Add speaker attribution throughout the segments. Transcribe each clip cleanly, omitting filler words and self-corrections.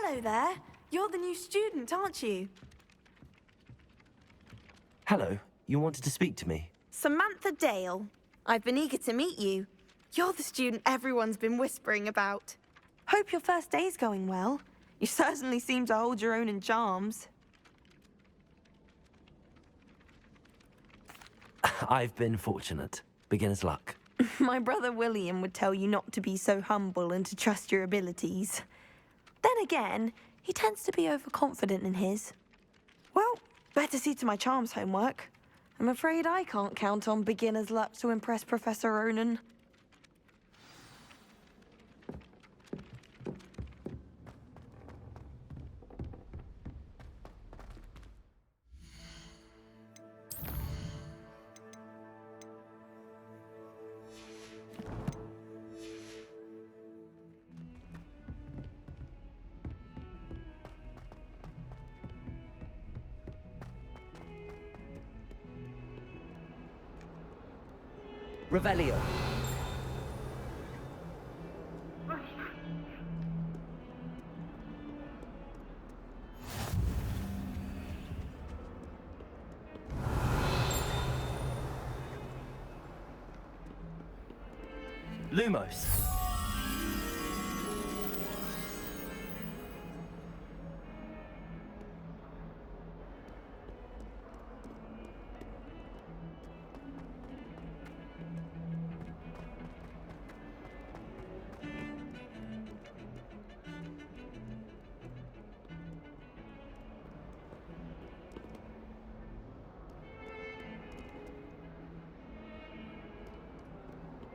Speaker 1: Hello there. You're the new student, aren't you?
Speaker 2: Hello, you wanted to speak to me?
Speaker 1: Samantha Dale. I've been eager to meet you. You're the student everyone's been whispering about. Hope your first day's going well. You certainly seem to hold your own in charms.
Speaker 2: I've been fortunate. Beginner's luck.
Speaker 1: My brother William would tell you not to be so humble and to trust your abilities. Then again, he tends to be overconfident in his. Well, better see to my charms homework. I'm afraid I can't count on beginner's luck to impress Professor Ronan.
Speaker 2: Revelio. Lumos.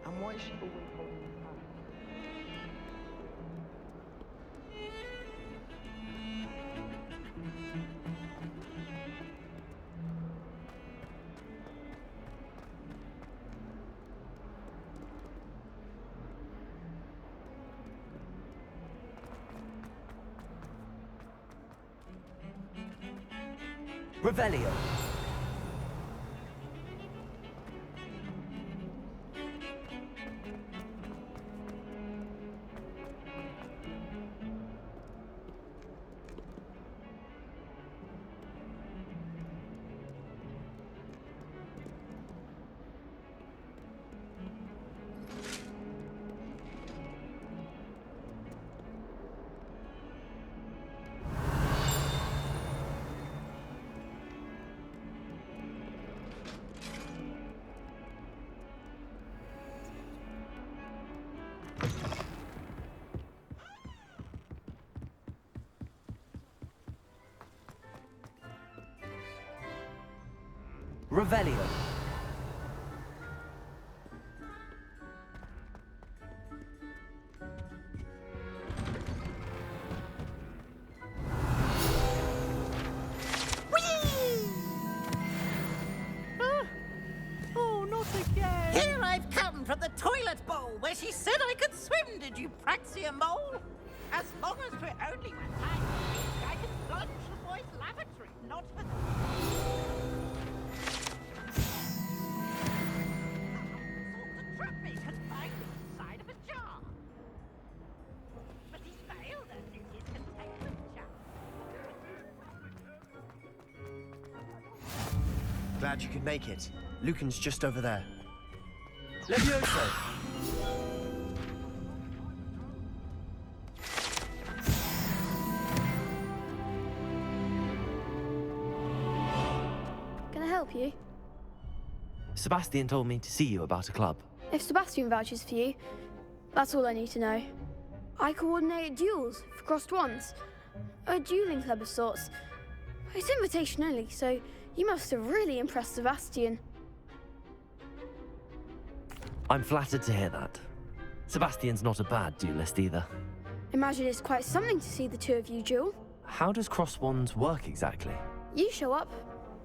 Speaker 3: And why is she always holding his hand?
Speaker 2: Revelio. Revelio.
Speaker 4: Oh, not again!
Speaker 5: Here I've come from the toilet bowl where she said I could swim, did you praxia mole? As long as we're only one time a week, I can plunge the boys' lavatory, not for the... Thought to trap me confined inside of a jar. But he's failed us in his containment jar.
Speaker 3: Glad you could make it. Lucan's just over there.
Speaker 2: Levioso.
Speaker 6: Can I help you?
Speaker 2: Sebastian told me to see you about a club.
Speaker 6: If Sebastian vouches for you, that's all I need to know. I coordinate duels for crossed ones. A dueling club of sorts. It's invitation only, so you must have really impressed Sebastian.
Speaker 2: I'm flattered to hear that. Sebastian's not a bad duelist either.
Speaker 6: Imagine it's quite something to see the two of you duel.
Speaker 2: How does cross wands work exactly?
Speaker 6: You show up,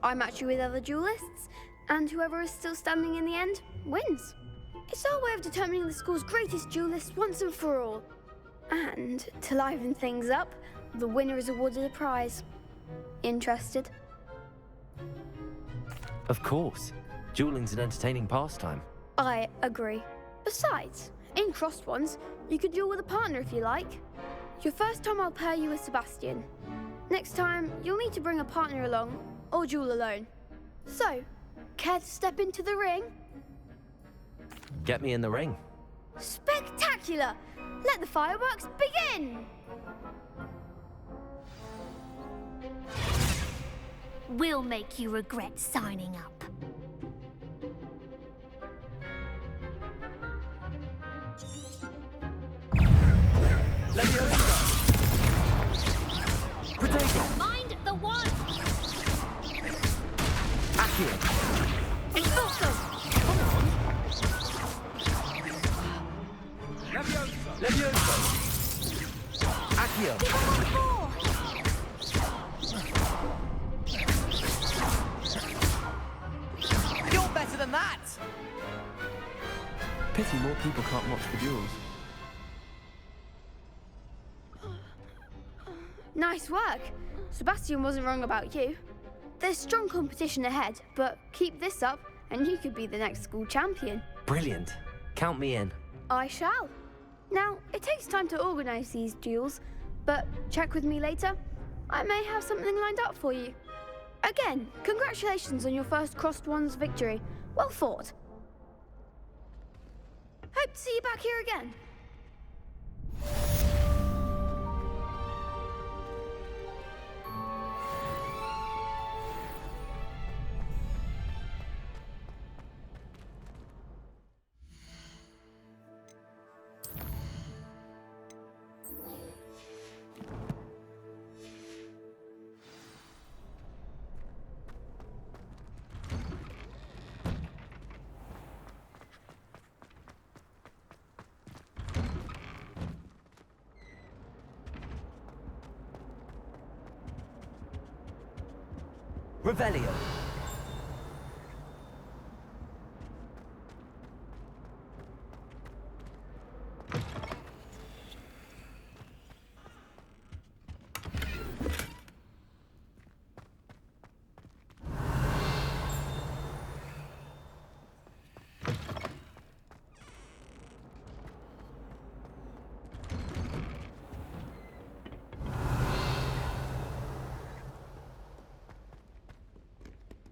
Speaker 6: I match you with other duelists, and whoever is still standing in the end wins. It's our way of determining the school's greatest duelist once and for all. And to liven things up, the winner is awarded a prize. Interested?
Speaker 2: Of course. Dueling's an entertaining pastime.
Speaker 6: I agree. Besides, in crossed ones, you could duel with a partner if you like. Your first time I'll pair you with Sebastian. Next time, you'll need to bring a partner along, or duel alone. So, care to step into the ring?
Speaker 2: Get me in the ring.
Speaker 6: Spectacular! Let the fireworks begin!
Speaker 4: We'll make you regret signing up. Mind the one!
Speaker 2: Accio.
Speaker 4: Expulso!
Speaker 2: Levioso. Accio.
Speaker 4: Give him one more!
Speaker 3: You're better than that!
Speaker 2: Pity more people can't watch the duels.
Speaker 6: Nice work. Sebastian wasn't wrong about you. There's strong competition ahead, but keep this up and you could be the next school champion.
Speaker 2: Brilliant. Count me in.
Speaker 6: I shall. Now, it takes time to organise these duels, but check with me later. I may have something lined up for you. Again, congratulations on your first Crossed Wands victory. Well fought. Hope to see you back here again.
Speaker 2: Revelio.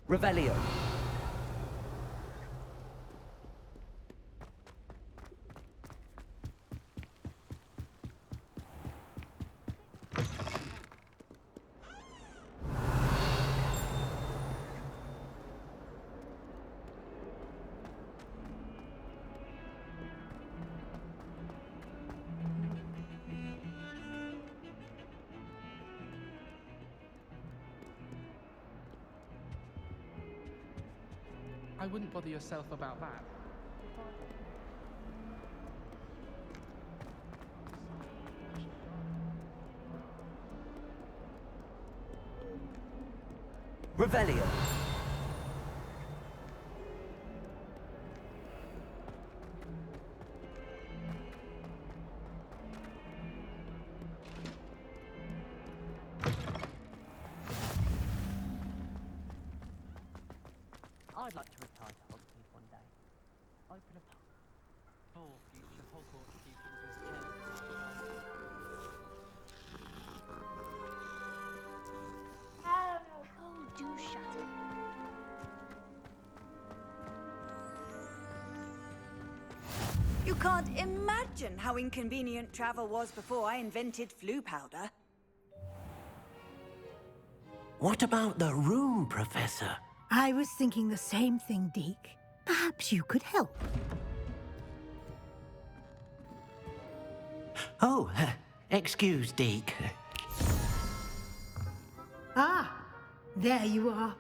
Speaker 2: Revelio.
Speaker 7: I wouldn't bother yourself about that.
Speaker 2: Revelio.
Speaker 5: I'd like to retire to Hogwarts one day. Open a pub. For future Hogwarts pupils as
Speaker 4: Oh, do shut it.
Speaker 8: You can't imagine how inconvenient travel was before I invented flu powder.
Speaker 9: What about the room, Professor?
Speaker 10: I was thinking the same thing, Deke. Perhaps you could help.
Speaker 9: Oh, excuse, Deke.
Speaker 10: Ah, there you are.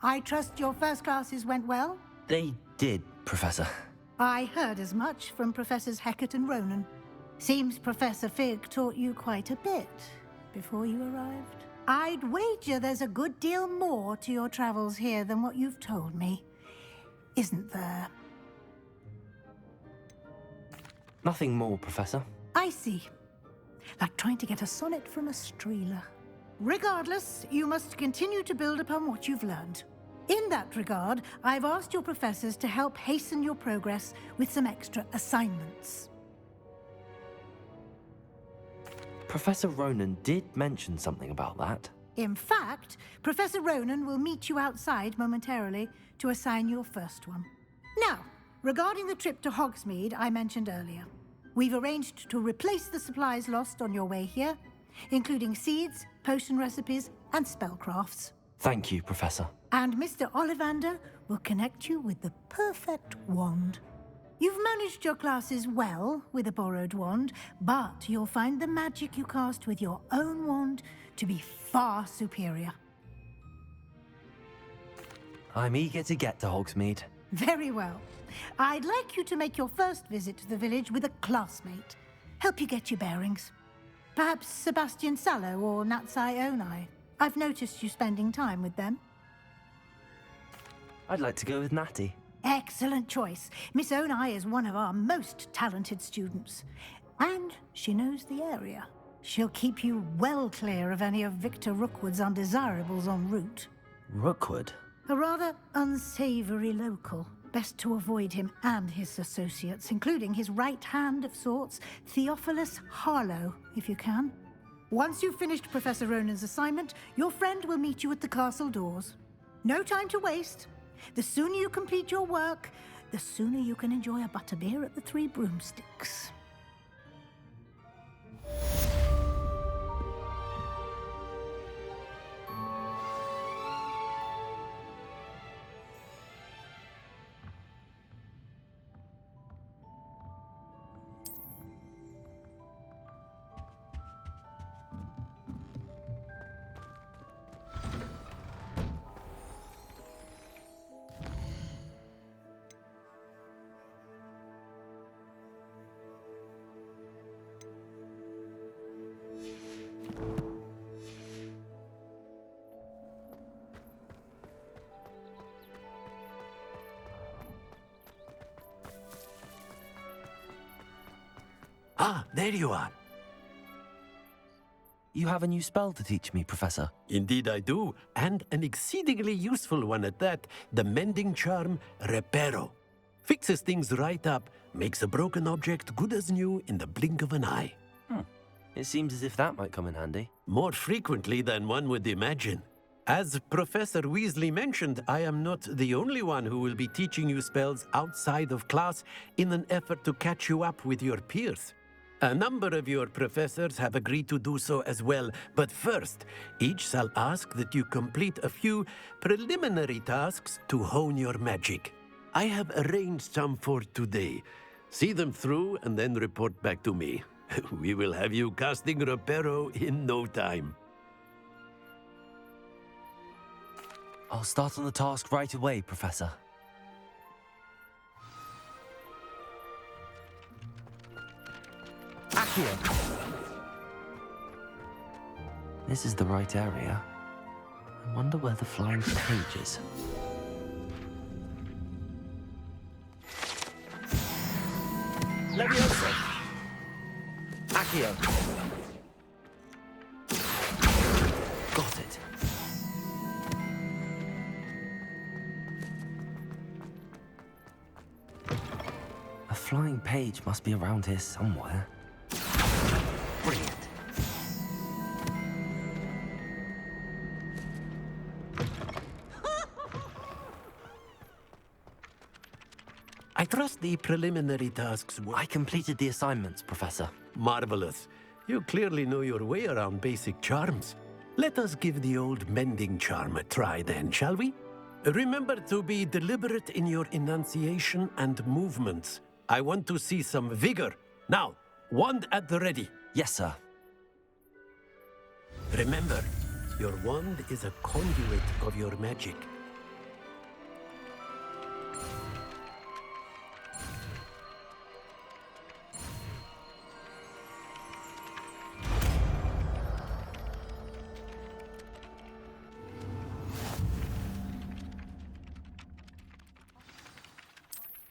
Speaker 10: I trust your first classes went well?
Speaker 2: They did, Professor.
Speaker 10: I heard as much from Professors Hecat and Ronan. Seems Professor Fig taught you quite a bit before you arrived. I'd wager there's a good deal more to your travels here than what you've told me. Isn't there?
Speaker 2: Nothing more, Professor.
Speaker 10: I see. Like trying to get a sonnet from a streeler. Regardless, you must continue to build upon what you've learned. In that regard, I've asked your professors to help hasten your progress with some extra assignments.
Speaker 2: Professor Ronan did mention something about that.
Speaker 10: In fact, Professor Ronan will meet you outside momentarily to assign your first one. Now, regarding the trip to Hogsmeade I mentioned earlier, we've arranged to replace the supplies lost on your way here, including seeds, potion recipes, and spellcrafts.
Speaker 2: Thank you, Professor.
Speaker 10: And Mr. Ollivander will connect you with the perfect wand. You've managed your classes well with a borrowed wand, but you'll find the magic you cast with your own wand to be far superior.
Speaker 2: I'm eager to get to Hogsmeade.
Speaker 10: Very well. I'd like you to make your first visit to the village with a classmate. Help you get your bearings. Perhaps Sebastian Sallow or Natsai Onai. I've noticed you spending time with them.
Speaker 2: I'd like to go with Natty.
Speaker 10: Excellent choice. Miss Onai is one of our most talented students. And she knows the area. She'll keep you well clear of any of Victor Rookwood's undesirables en route.
Speaker 2: Rookwood?
Speaker 10: A rather unsavory local. Best to avoid him and his associates, including his right hand of sorts, Theophilus Harlow, if you can. Once you've finished Professor Ronan's assignment, your friend will meet you at the castle doors. No time to waste. The sooner you complete your work, the sooner you can enjoy a butterbeer at the Three Broomsticks.
Speaker 9: Ah, there you are.
Speaker 2: You have a new spell to teach me, Professor.
Speaker 9: Indeed I do, and an exceedingly useful one at that. The mending charm, Reparo. Fixes things right up, makes a broken object good as new in the blink of an eye.
Speaker 2: It seems as if that might come in handy.
Speaker 9: More frequently than one would imagine. As Professor Weasley mentioned, I am not the only one who will be teaching you spells outside of class in an effort to catch you up with your peers. A number of your professors have agreed to do so as well, but first, each shall ask that you complete a few preliminary tasks to hone your magic. I have arranged some for today. See them through and then report back to me. We will have you casting Reparo in no time.
Speaker 2: I'll start on the task right away, Professor. Accio! This is the right area. I wonder where the flying page is. Leviosa! Accio! Got it. A flying page must be around here somewhere. Brilliant.
Speaker 9: I trust the preliminary tasks were...
Speaker 2: I completed the assignments, Professor.
Speaker 9: Marvelous. You clearly know your way around basic charms. Let us give the old mending charm a try then, shall we? Remember to be deliberate in your enunciation and movements. I want to see some vigor. Now, wand at the ready.
Speaker 2: Yes, sir.
Speaker 9: Remember, your wand is a conduit of your magic.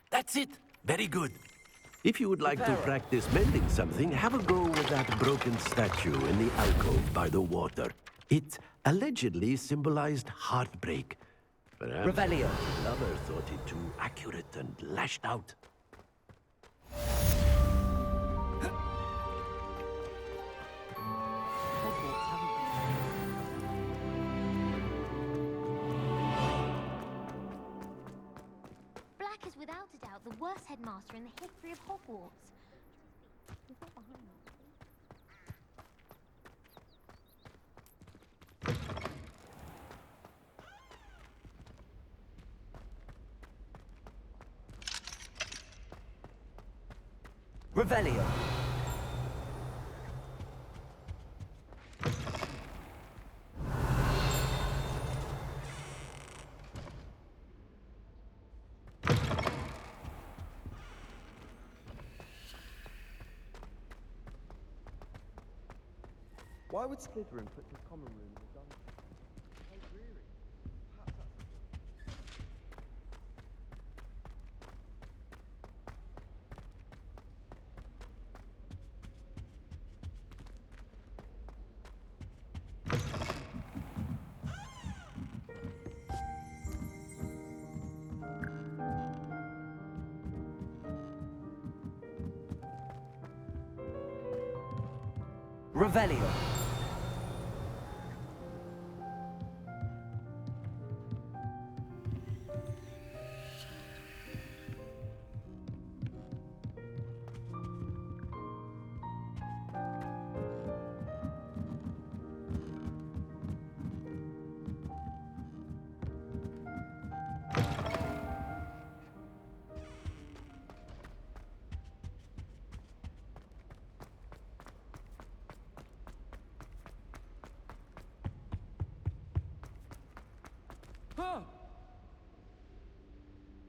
Speaker 9: That's it. Very good. If you would like to practice mending something, have a go with that broken statue in the alcove by the water. It allegedly symbolized heartbreak. Perhaps
Speaker 2: Revelio.
Speaker 9: the lover thought it too accurate and lashed out.
Speaker 4: Black is without a doubt the worst headmaster in the history of Hogwarts. He's not behind me.
Speaker 2: Revelio.
Speaker 3: Why would Slytherin put his common room in the dungeon? So dreary. Perhaps that's...
Speaker 2: Revelio.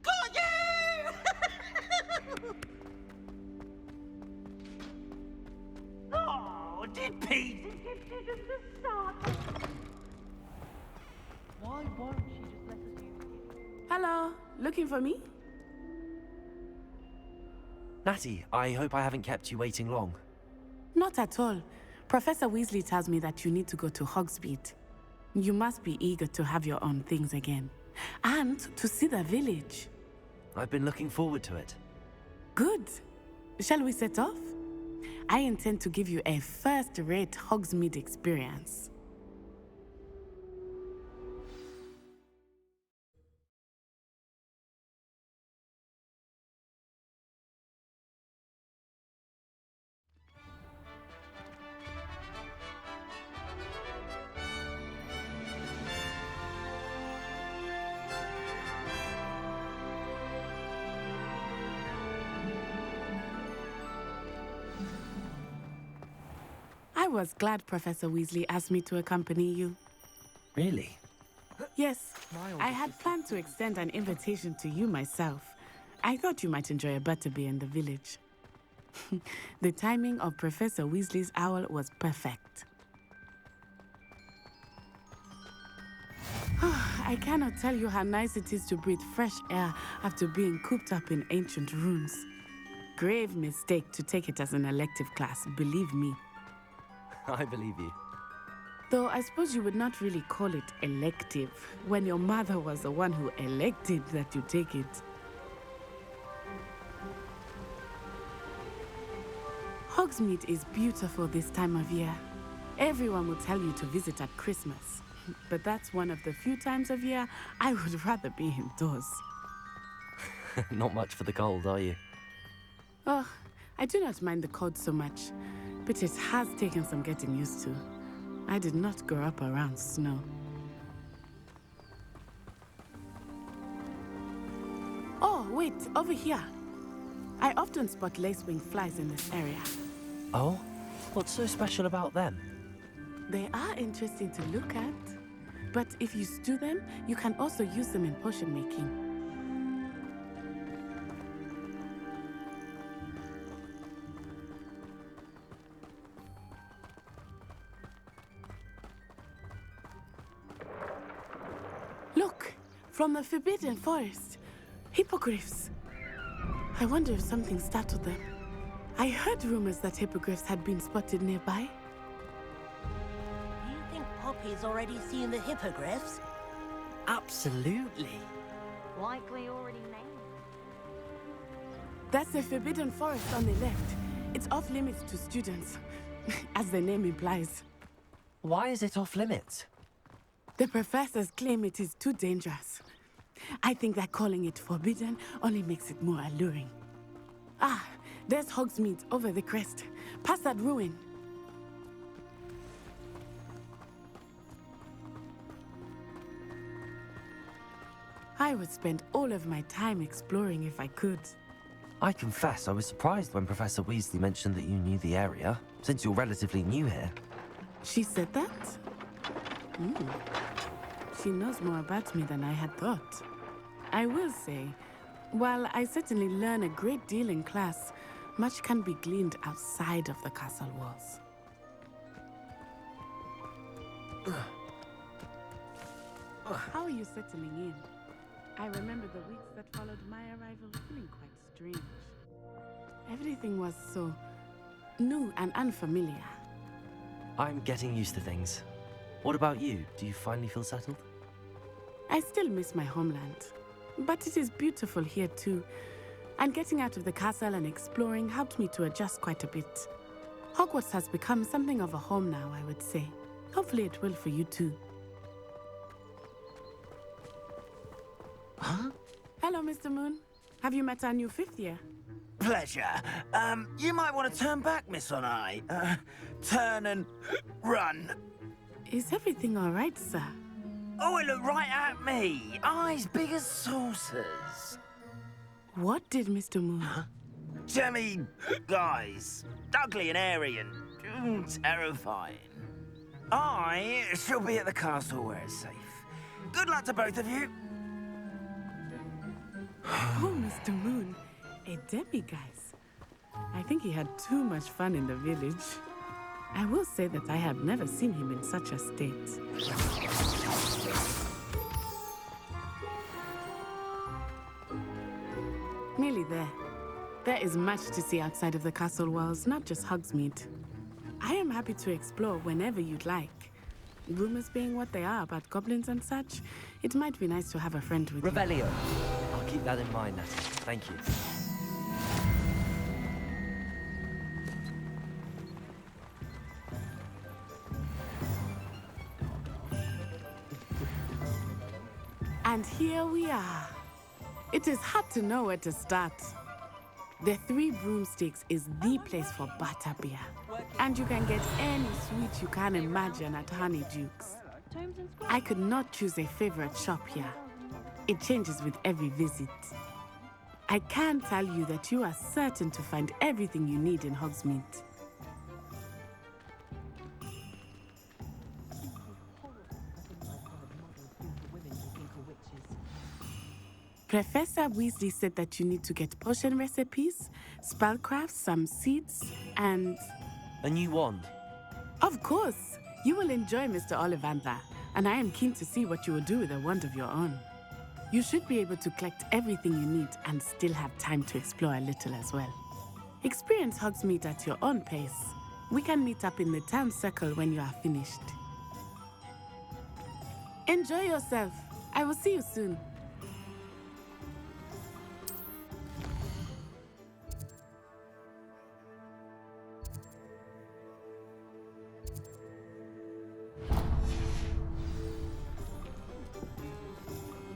Speaker 5: Got you! Oh, did Pete think it just the start? Why won't she just let us use it?
Speaker 11: Hello, looking for me?
Speaker 2: Natty, I hope I haven't kept you waiting long.
Speaker 11: Not at all. Professor Weasley tells me that you need to go to Hogsmeade. You must be eager to have your own things again. And to see the village.
Speaker 2: I've been looking forward to it.
Speaker 11: Good. Shall we set off? I intend to give you a first-rate Hogsmeade experience. I was glad Professor Weasley asked me to accompany you.
Speaker 2: Really?
Speaker 11: Yes, I had planned to extend an invitation to you myself. I thought you might enjoy a butterbeer in the village. The timing of Professor Weasley's owl was perfect. I cannot tell you how nice it is to breathe fresh air after being cooped up in ancient rooms. Grave mistake to take it as an elective class, believe me.
Speaker 2: I believe you.
Speaker 11: Though I suppose you would not really call it elective when your mother was the one who elected that you take it. Hogsmeade is beautiful this time of year. Everyone will tell you to visit at Christmas. But that's one of the few times of year I would rather be indoors.
Speaker 2: Not much for the cold, are you?
Speaker 11: Oh, I do not mind the cold so much, but it has taken some getting used to. I did not grow up around snow. Oh, wait, over here. I often spot lacewing flies in this area.
Speaker 2: Oh? What's so special about them?
Speaker 11: They are interesting to look at, but if you stew them, you can also use them in potion making. Look, from the Forbidden Forest, hippogriffs. I wonder if something startled them. I heard rumors that hippogriffs had been spotted nearby.
Speaker 5: Do you think Poppy's already seen the hippogriffs?
Speaker 2: Absolutely.
Speaker 4: Likely already named.
Speaker 11: That's the Forbidden Forest on the left. It's off limits to students, as the name implies.
Speaker 2: Why is it off limits?
Speaker 11: The professors claim it is too dangerous. I think that calling it forbidden only makes it more alluring. Ah, there's Hogsmeade over the crest, past that ruin. I would spend all of my time exploring if I could.
Speaker 2: I confess I was surprised when Professor Weasley mentioned that you knew the area, since you're relatively new here.
Speaker 11: She said that? She knows more about me than I had thought. I will say, while I certainly learn a great deal in class, much can be gleaned outside of the castle walls. How are you settling in? I remember the weeks that followed my arrival feeling quite strange. Everything was so new and unfamiliar.
Speaker 2: I'm getting used to things. What about you? Do you finally feel settled?
Speaker 11: I still miss my homeland, but it is beautiful here too. And getting out of the castle and exploring helped me to adjust quite a bit. Hogwarts has become something of a home now, I would say. Hopefully it will for you too.
Speaker 12: Huh?
Speaker 11: Hello, Mr. Moon. Have you met our new fifth year?
Speaker 12: Pleasure. You might want to turn back, Miss On Eye. Turn and run.
Speaker 11: Is everything all right, sir?
Speaker 12: Oh, it looked right at me. Eyes big as saucers.
Speaker 11: What did Mr. Moon?
Speaker 12: Jemmy guys. Ugly and airy and terrifying. I shall be at the castle where it's safe. Good luck to both of you.
Speaker 11: Oh, Mr. Moon, a demiguise. I think he had too much fun in the village. I will say that I have never seen him in such a state. Nearly there. There is much to see outside of the castle walls, not just Hogsmeade. I am happy to explore whenever you'd like. Rumors being what they are about goblins and such, it might be nice to have a friend with
Speaker 2: Revelio. I'll keep that in mind, Natty. Thank you.
Speaker 11: And here we are. It is hard to know where to start. The Three Broomsticks is the place for butterbeer. And you can get any sweet you can imagine at Honeyduke's. I could not choose a favorite shop here. It changes with every visit. I can tell you that you are certain to find everything you need in Hogsmeade. Professor Weasley said that you need to get potion recipes, spellcrafts, some seeds, and...
Speaker 2: A new wand?
Speaker 11: Of course! You will enjoy Mr. Ollivander, and I am keen to see what you will do with a wand of your own. You should be able to collect everything you need and still have time to explore a little as well. Experience Hogsmeade at your own pace. We can meet up in the town circle when you are finished. Enjoy yourself. I will see you soon.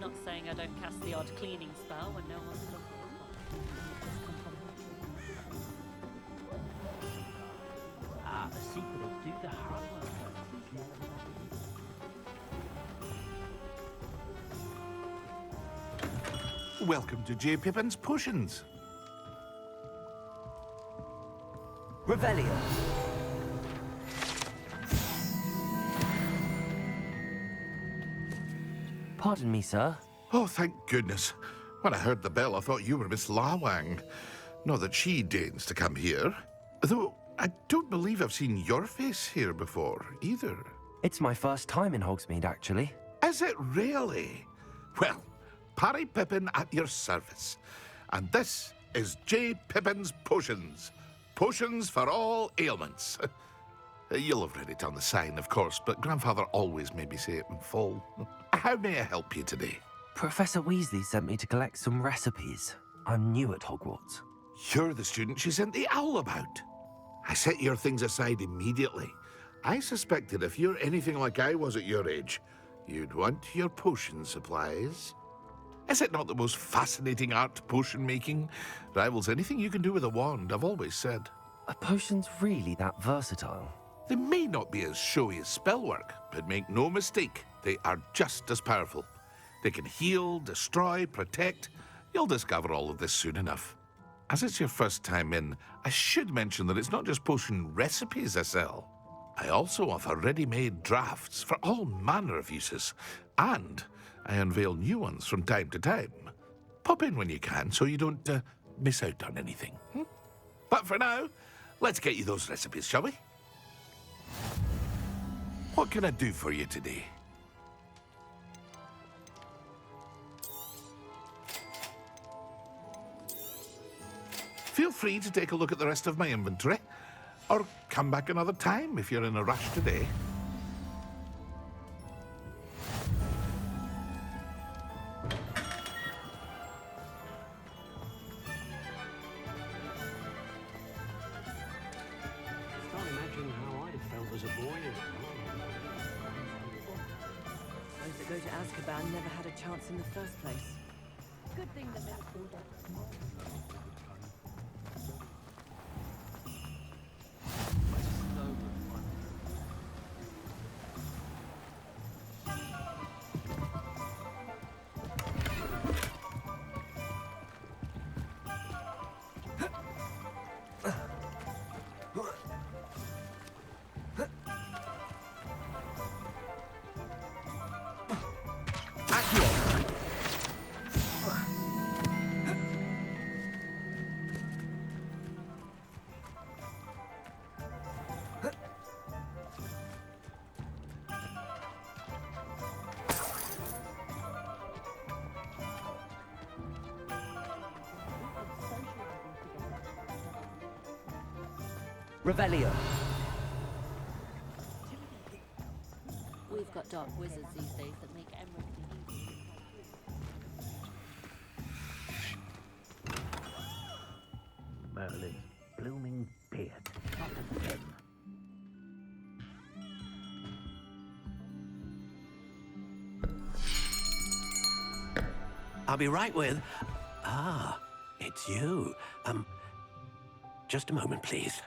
Speaker 13: Not saying I don't cast the odd cleaning spell when no one's looking.
Speaker 14: The secret of do the hard work.
Speaker 15: Welcome to J. Pippin's Potions.
Speaker 2: Revelio. Pardon me, sir.
Speaker 15: Oh, thank goodness. When I heard the bell, I thought you were Miss Lawang. Not that she deigns to come here. Though I don't believe I've seen your face here before, either.
Speaker 2: It's my first time in Hogsmeade, actually.
Speaker 15: Is it really? Well, Parry Pippin at your service. And this is J. Pippin's Potions. Potions for all ailments. You'll have read it on the sign, of course, but Grandfather always made me say it in full. How may I help you today?
Speaker 2: Professor Weasley sent me to collect some recipes. I'm new at Hogwarts.
Speaker 15: You're the student she sent the owl about. I set your things aside immediately. I suspected if you're anything like I was at your age, you'd want your potion supplies. Is it not the most fascinating art, potion making? Rivals anything you can do with a wand, I've always said.
Speaker 2: Are potions really that versatile?
Speaker 15: They may not be as showy as spellwork, but make no mistake, they are just as powerful. They can heal, destroy, protect. You'll discover all of this soon enough. As it's your first time in, I should mention that it's not just potion recipes I sell. I also offer ready-made drafts for all manner of uses, and I unveil new ones from time to time. Pop in when you can so you don't miss out on anything. But for now, let's get you those recipes, shall we? What can I do for you today? Feel free to take a look at the rest of my inventory, or come back another time if you're in a rush today.
Speaker 9: Can't imagine how I'd have felt as a boy.
Speaker 16: Those that go to Azkaban never had a chance in the first place. Good thing the Liverpool
Speaker 14: Revelio.
Speaker 13: We've got dark wizards these days that make everything easy.
Speaker 14: Merlin's blooming beard. Not again.
Speaker 9: I'll be right with... Ah, it's you. Just a moment, please.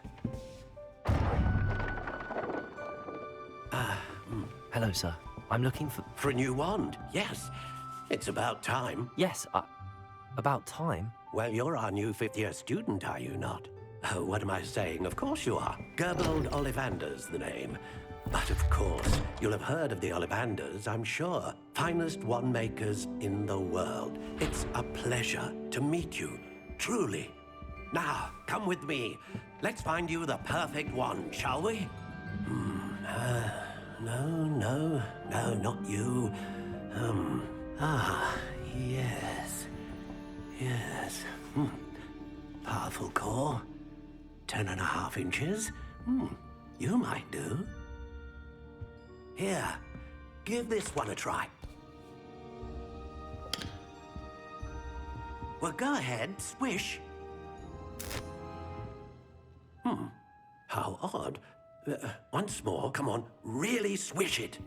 Speaker 2: Hello, sir. I'm looking for...
Speaker 9: For a new wand, yes. It's about time.
Speaker 2: Yes, about time?
Speaker 9: Well, you're our new fifth-year student, are you not? Oh, what am I saying? Of course you are. Gerbold Ollivander's the name. But of course, you'll have heard of the Ollivanders, I'm sure. Finest wand makers in the world. It's a pleasure to meet you, truly. Now, come with me. Let's find you the perfect wand, shall we? No, not you. Yes. Yes. Powerful core. 10.5 inches. You might do. Here, give this one a try. Well, go ahead, swish. How odd. Once more, come on, really swish it.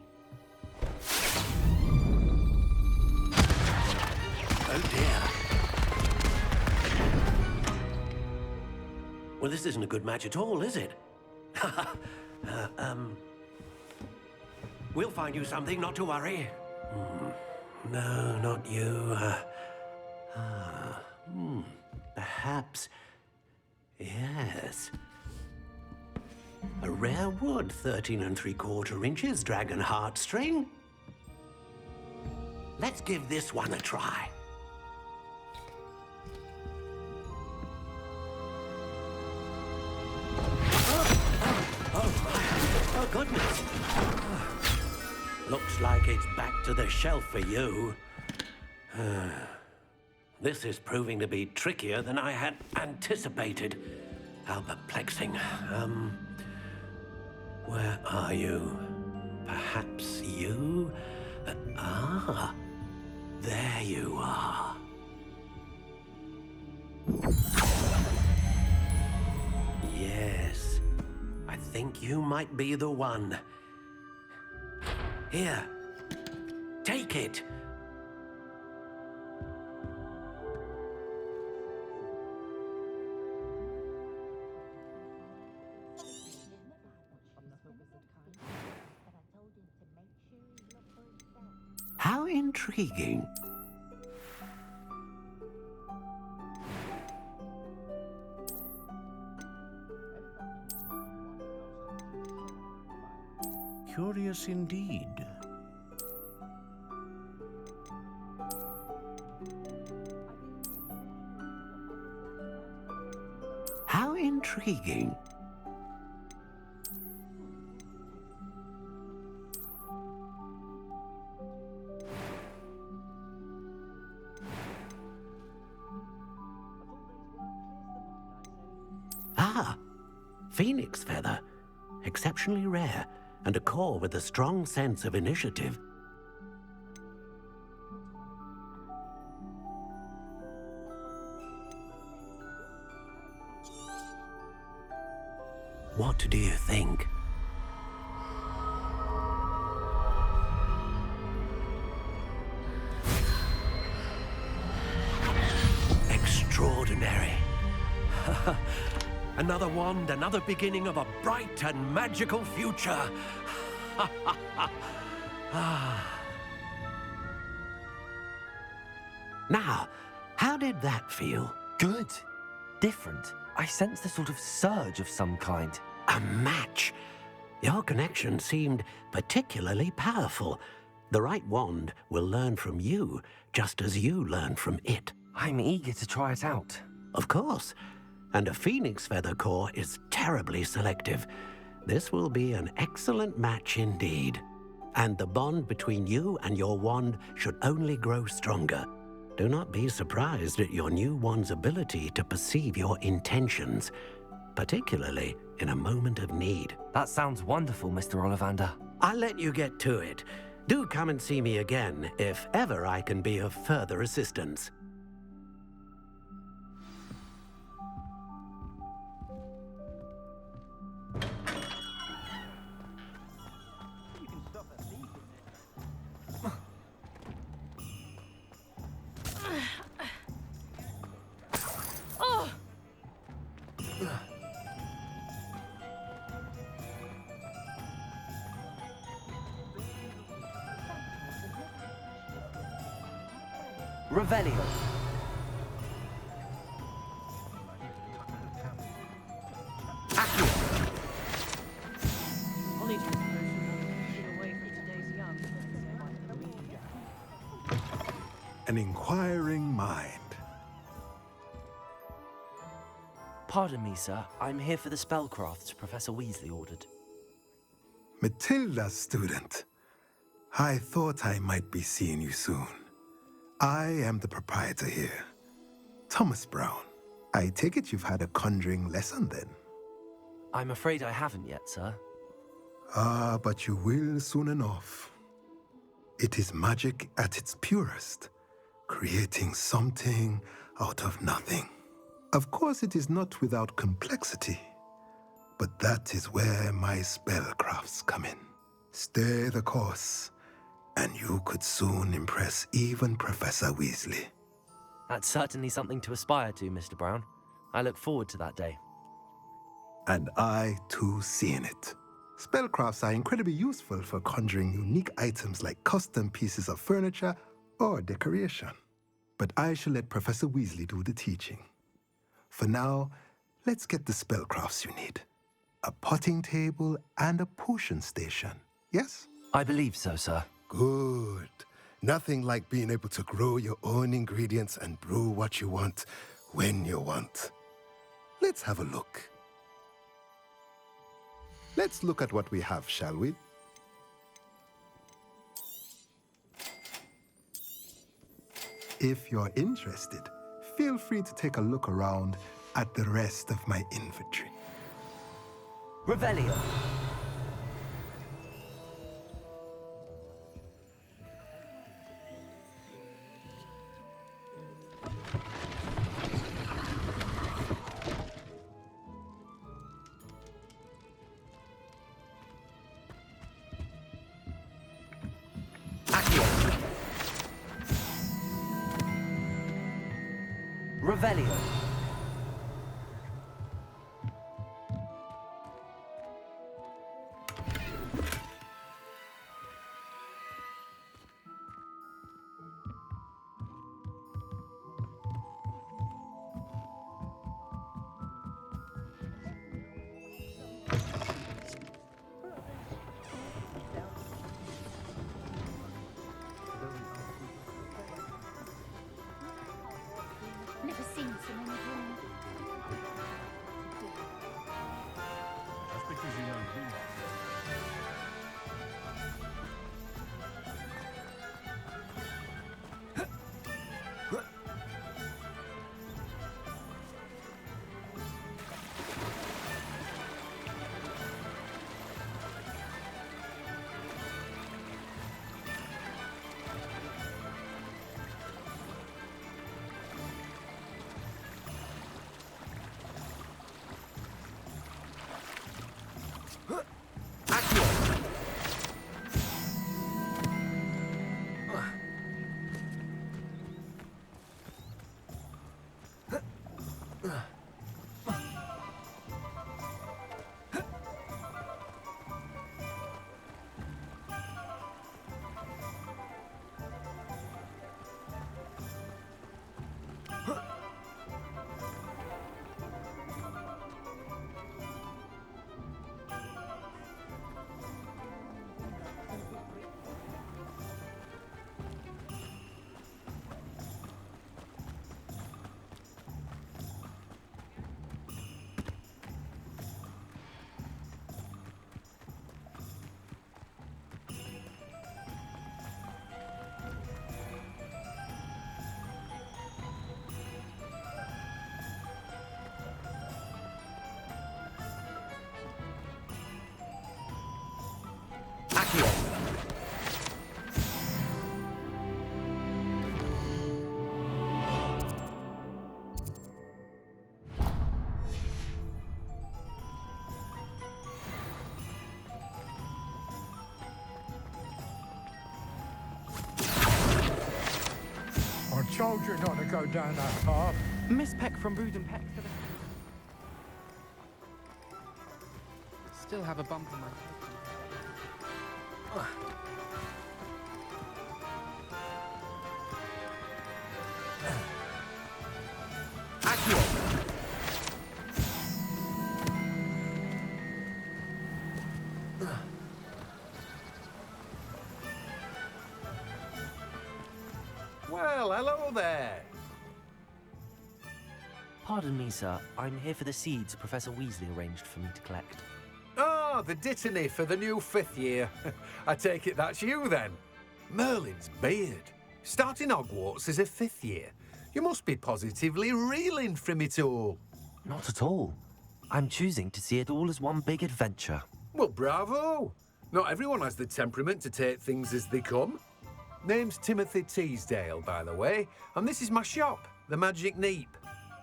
Speaker 9: Oh dear. Well, this isn't a good match at all, is it? We'll find you something, not to worry. No, not you. Perhaps. Yes. A rare wood, 13 3/4 inches, dragon heartstring. Let's give this one a try. Oh, goodness. Looks like it's back to the shelf for you. This is proving to be trickier than I had anticipated. How perplexing. Where are you? Perhaps you? Ah, there you are. Yes, I think you might be the one. Here, take it. How intriguing.
Speaker 17: Curious indeed.
Speaker 9: How intriguing. Ah, phoenix feather. Exceptionally rare, and a core with a strong sense of initiative. What do you think? Extraordinary. Another wand, another beginning of a bright and magical future. Now, how did that feel?
Speaker 2: Good. Different. I sensed a sort of surge of some kind.
Speaker 9: A match. Your connection seemed particularly powerful. The right wand will learn from you, just as you learn from it.
Speaker 2: I'm eager to try it out.
Speaker 9: Of course. And a phoenix feather core is terribly selective. This will be an excellent match indeed. And the bond between you and your wand should only grow stronger. Do not be surprised at your new wand's ability to perceive your intentions, particularly in a moment of need.
Speaker 2: That sounds wonderful, Mr. Ollivander.
Speaker 9: I'll let you get to it. Do come and see me again if ever I can be of further assistance.
Speaker 2: Revelio.
Speaker 16: I'll need to get away from today's young.
Speaker 18: An inquiring mind.
Speaker 2: Pardon me, sir. I'm here for the spellcrafts Professor Weasley ordered.
Speaker 18: Matilda's student. I thought I might be seeing you soon. I am the proprietor here, Thomas Brown. I take it you've had a conjuring lesson then?
Speaker 2: I'm afraid I haven't yet, sir.
Speaker 18: Ah, but you will soon enough. It is magic at its purest, creating something out of nothing. Of course, it is not without complexity, but that is where my spellcrafts come in. Stay the course, and you could soon impress even Professor Weasley.
Speaker 2: That's certainly something to aspire to, Mr. Brown. I look forward to that day.
Speaker 18: And I, too, seeing it. Spellcrafts are incredibly useful for conjuring unique items like custom pieces of furniture or decoration. But I shall let Professor Weasley do the teaching. For now, let's get the spellcrafts you need. A potting table and a potion station, yes?
Speaker 2: I believe so, sir.
Speaker 18: Good. Nothing like being able to grow your own ingredients and brew what you want when you want. Let's have a look. Let's look at what we have, shall we? If you're interested, feel free to take a look around at the rest of my inventory.
Speaker 2: Revelio. Revelio.
Speaker 4: Never seen so many bloom.
Speaker 17: Just because you know who.
Speaker 19: I told you not to go down that path.
Speaker 7: Miss Peck from Brood and Peck to the... Still have a bump on my
Speaker 20: Well, hello there.
Speaker 2: Pardon me, sir. I'm here for the seeds Professor Weasley arranged for me to collect.
Speaker 20: Ah, the dittany for the new 5th year. I take it that's you, then. Merlin's beard. Starting Hogwarts as a 5th year. You must be positively reeling from it all.
Speaker 2: Not at all. I'm choosing to see it all as one big adventure.
Speaker 20: Well, bravo. Not everyone has the temperament to take things as they come. Name's Timothy Teasdale, by the way, and this is my shop, the Magic Neep.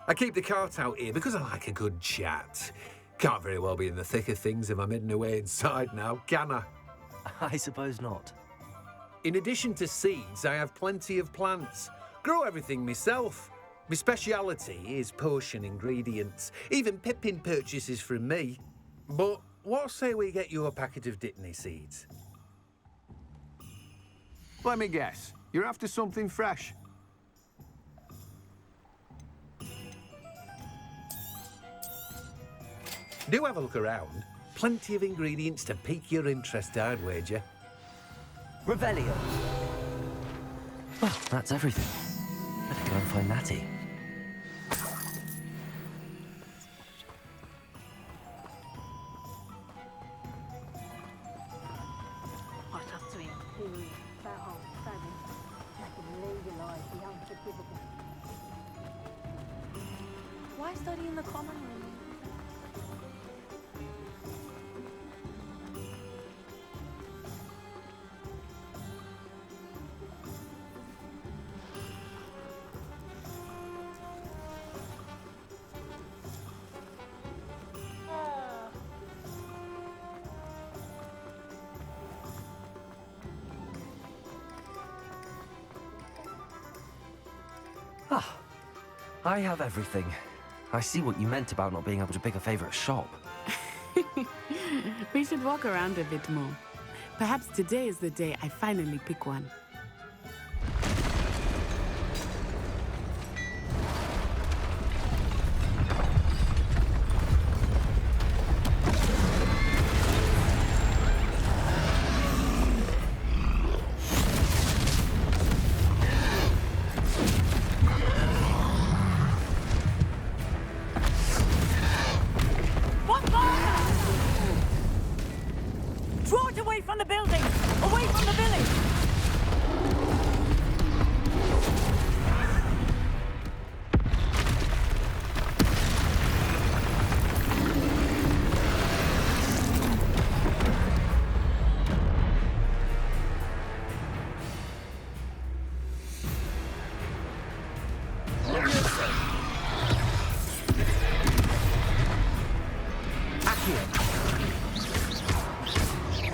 Speaker 20: I keep the cart out here because I like a good chat. Can't very well be in the thick of things if I'm hidden away inside now, can I?
Speaker 2: I suppose not.
Speaker 20: In addition to seeds, I have plenty of plants. Grow everything myself. My speciality is potion ingredients. Even Pippin purchases from me. But what say we get you a packet of Dittany seeds?
Speaker 3: Let me guess. You're after something fresh.
Speaker 20: Do have a look around. Plenty of ingredients to pique your interest, I'd wager.
Speaker 2: Revelio. Well, that's everything. Better go and find Natty.
Speaker 21: I'd love to imperial that old famine that can legalise the unforgivable.
Speaker 1: Why study in the common room?
Speaker 2: I have everything. I see what you meant about not being able to pick a favorite shop.
Speaker 11: We should walk around a bit more. Perhaps today is the day I finally pick one.
Speaker 8: Draw it away from the building! Away from the village!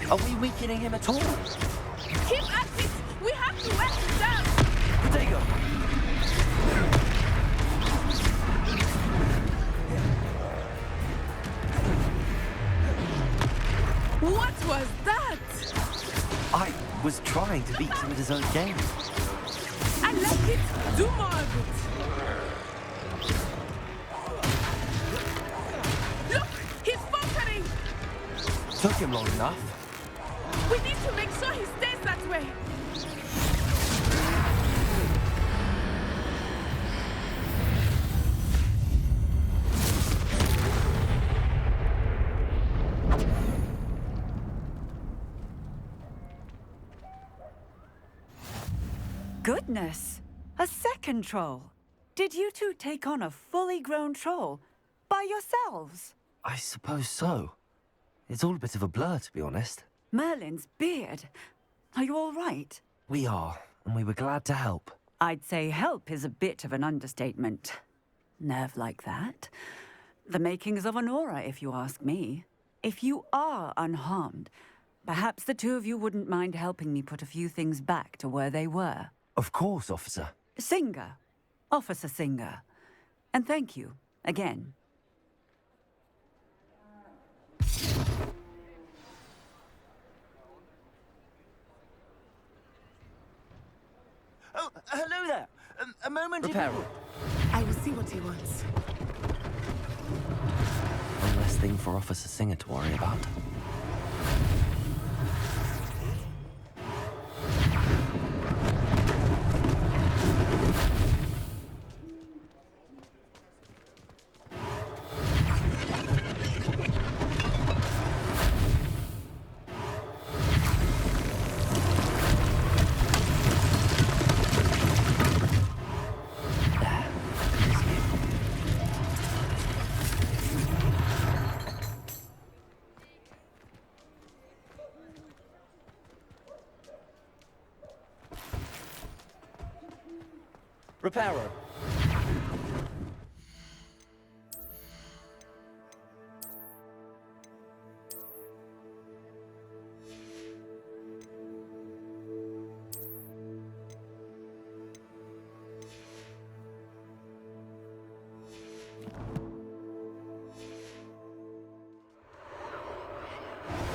Speaker 2: Are we weakening him at all?
Speaker 11: Keep at it! We have to wear him down!
Speaker 2: Protego!
Speaker 11: What was that?
Speaker 2: I was trying to beat him at his own game.
Speaker 11: I like it! Do more of it! Look! He's faltering!
Speaker 2: Took him long enough.
Speaker 11: We need to make sure he stays that way!
Speaker 8: Goodness! A second troll! Did you two take on a fully grown troll? By yourselves?
Speaker 2: I suppose so. It's all a bit of a blur, to be honest.
Speaker 8: Merlin's beard. Are you all right?
Speaker 2: We are, and we were glad to help.
Speaker 8: I'd say help is a bit of an understatement. Nerve like that. The makings of an aura, if you ask me. If you are unharmed, perhaps the two of you wouldn't mind helping me put a few things back to where they were.
Speaker 2: Of course, officer.
Speaker 8: Singer. Officer Singer. And thank you, again.
Speaker 12: Oh, hello there. A moment.
Speaker 2: Repair.
Speaker 11: I will see what he wants.
Speaker 2: One less thing for Officer Singer to worry about. Reparo.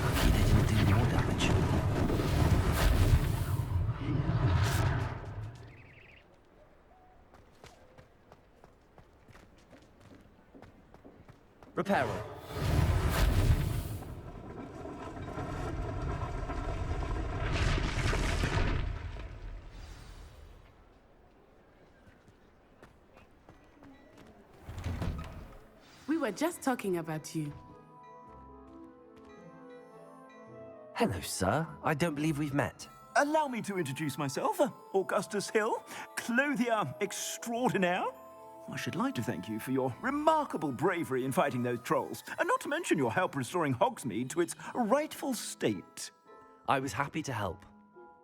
Speaker 2: Lucky they didn't do more damage. Reparo.
Speaker 11: We were just talking about you.
Speaker 2: Hello, sir. I don't believe we've met.
Speaker 12: Allow me to introduce myself, Augustus Hill, clothier extraordinaire. I should like to thank you for your remarkable bravery in fighting those trolls, and not to mention your help restoring Hogsmeade to its rightful state.
Speaker 2: I was happy to help.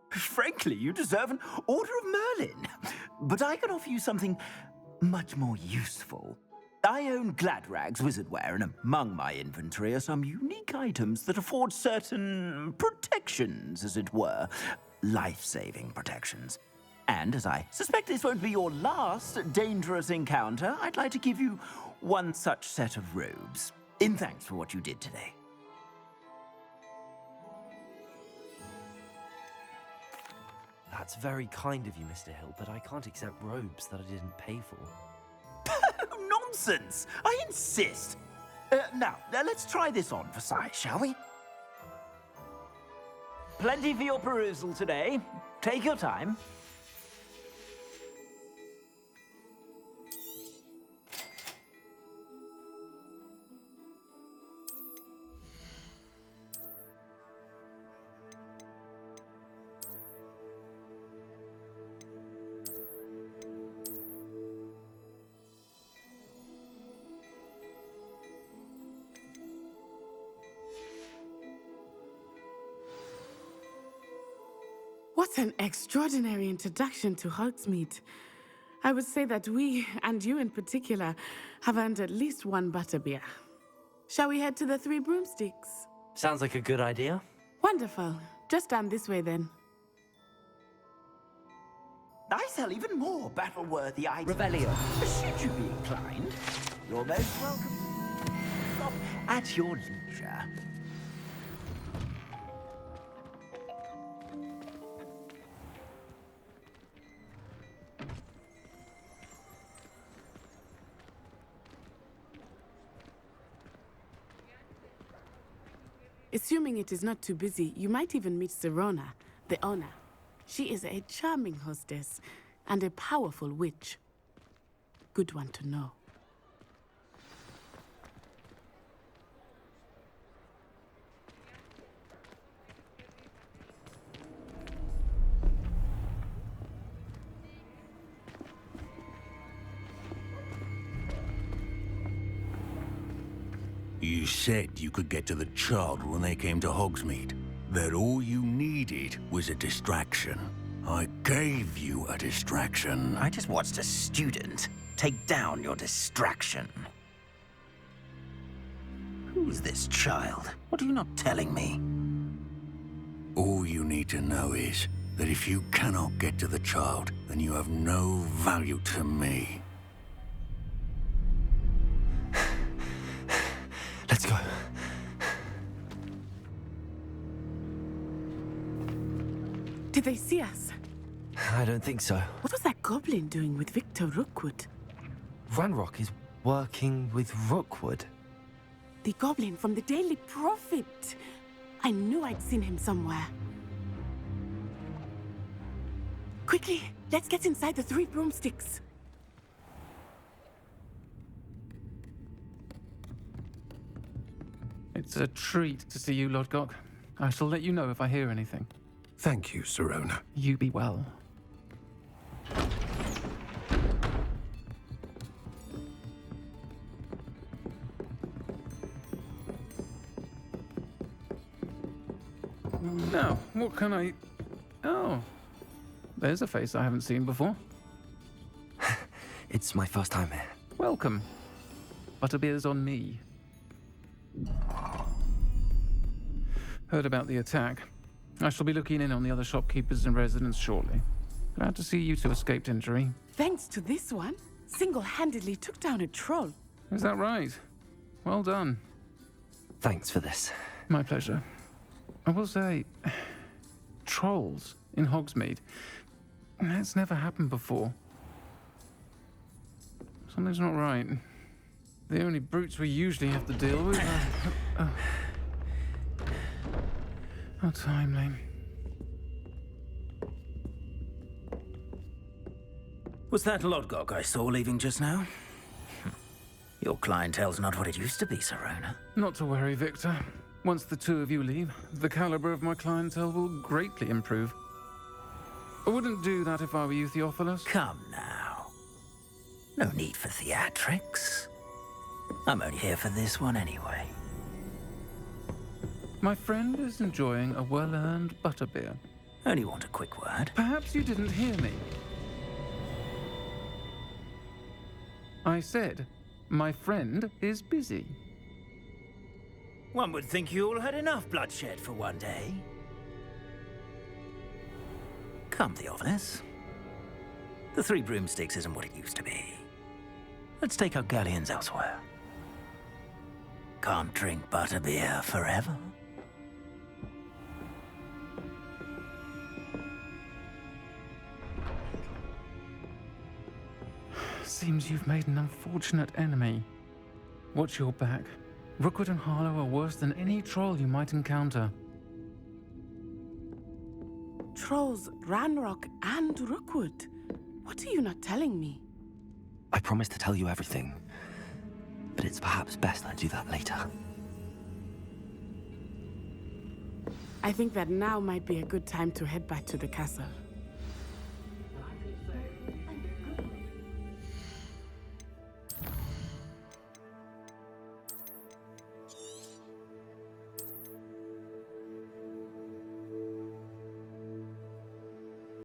Speaker 12: Frankly, you deserve an Order of Merlin. But I can offer you something much more useful. I own Gladrag's wizardware, and among my inventory are some unique items that afford certain protections, as it were. Life-saving protections. And as I suspect this won't be your last dangerous encounter, I'd like to give you one such set of robes, in thanks for what you did today.
Speaker 2: That's very kind of you, Mr. Hill, but I can't accept robes that I didn't pay for.
Speaker 12: Nonsense! I insist! Now, let's try this on for size, shall we? Plenty for your perusal today. Take your time.
Speaker 11: What an extraordinary introduction to Hogsmeade. I would say that we, and you in particular, have earned at least one butterbeer. Shall we head to the Three Broomsticks?
Speaker 2: Sounds like a good idea.
Speaker 11: Wonderful. Just down this way then.
Speaker 12: I sell even more battle-worthy items.
Speaker 8: Revelio.
Speaker 12: Should you be inclined, you're most welcome. Stop at your leisure.
Speaker 11: Assuming it is not too busy, you might even meet Serona, the owner. She is a charming hostess and a powerful witch. Good one to know.
Speaker 6: You said you could get to the child when they came to Hogsmeade. That all you needed was a distraction. I gave you a distraction.
Speaker 12: I just watched a student take down your distraction. Who's this child? What are you not telling me?
Speaker 6: All you need to know is that if you cannot get to the child, then you have no value to me.
Speaker 2: Let's go.
Speaker 11: Did they see us?
Speaker 2: I don't think so.
Speaker 11: What was that goblin doing with Victor Rookwood?
Speaker 2: Ranrock is working with Rookwood.
Speaker 11: The goblin from the Daily Prophet. I knew I'd seen him somewhere. Quickly, let's get inside the Three Broomsticks.
Speaker 7: It's a treat to see you, Lodgok. I shall let you know if I hear anything.
Speaker 6: Thank you, Serona.
Speaker 7: You be well. Now, what can I... Oh, there's a face I haven't seen before.
Speaker 2: It's my first time here.
Speaker 7: Welcome. Butterbeer's on me. Heard about the attack. I shall be looking in on the other shopkeepers and residents shortly. Glad to see you two escaped injury.
Speaker 11: Thanks to this one, single-handedly took down a troll.
Speaker 7: Is that right? Well done.
Speaker 2: Thanks for this.
Speaker 7: My pleasure. I will say, trolls in Hogsmeade. That's never happened before. Something's not right. The only brutes we usually have to deal with are... How timely.
Speaker 12: Was that Lodgok I saw leaving just now? Your clientele's not what it used to be, Serona.
Speaker 7: Not to worry, Victor. Once the two of you leave, the caliber of my clientele will greatly improve. I wouldn't do that if I were you, Theophilus.
Speaker 12: Come now. No need for theatrics. I'm only here for this one anyway.
Speaker 7: My friend is enjoying a well-earned butterbeer.
Speaker 12: Only want a quick word.
Speaker 7: Perhaps you didn't hear me. I said, my friend is busy.
Speaker 12: One would think you all had enough bloodshed for one day. Come, Theophilus.
Speaker 10: The Three Broomsticks isn't what it used to be. Let's take our galleons elsewhere. Can't drink butterbeer forever.
Speaker 7: Seems you've made an unfortunate enemy. Watch your back. Rookwood and Harlow are worse than any troll you might encounter.
Speaker 11: Trolls, Ranrock, and Rookwood. What are you not telling me?
Speaker 2: I promised to tell you everything, but it's perhaps best I do that later.
Speaker 11: I think that now might be a good time to head back to the castle.